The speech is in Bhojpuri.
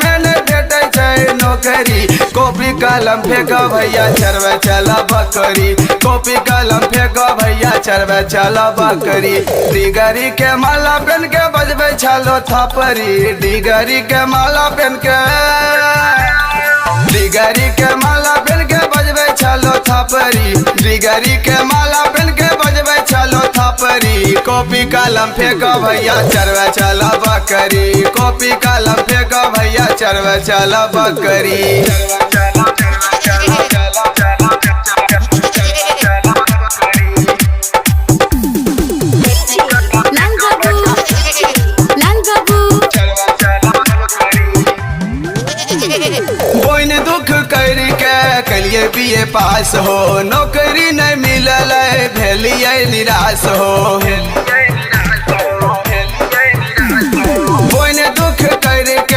में न भेटे छै नौकरी। कॉपी कलम फेंको भैया चरवे चला बकरी। कॉपी कलम फेंको भैया चरवे चला बकरी। डिगरी के माला पहन के बजबे छलो थपरी। डिगरी के माला पहन के डिगरी के माला पहन के बजबे छलो थपरी। डिगरी के माला पहन के बजबे छलो थपरी। कॉपी कलम फेंको भैया चरवे चला बकरी। कॉपी कलम फेंको भैया चरवे चला बकरी। बोइन दुख करके कलिए बीए पास हो। नौकरी नहीं मिलल भेलिए निराश हो। बोइन दुख करके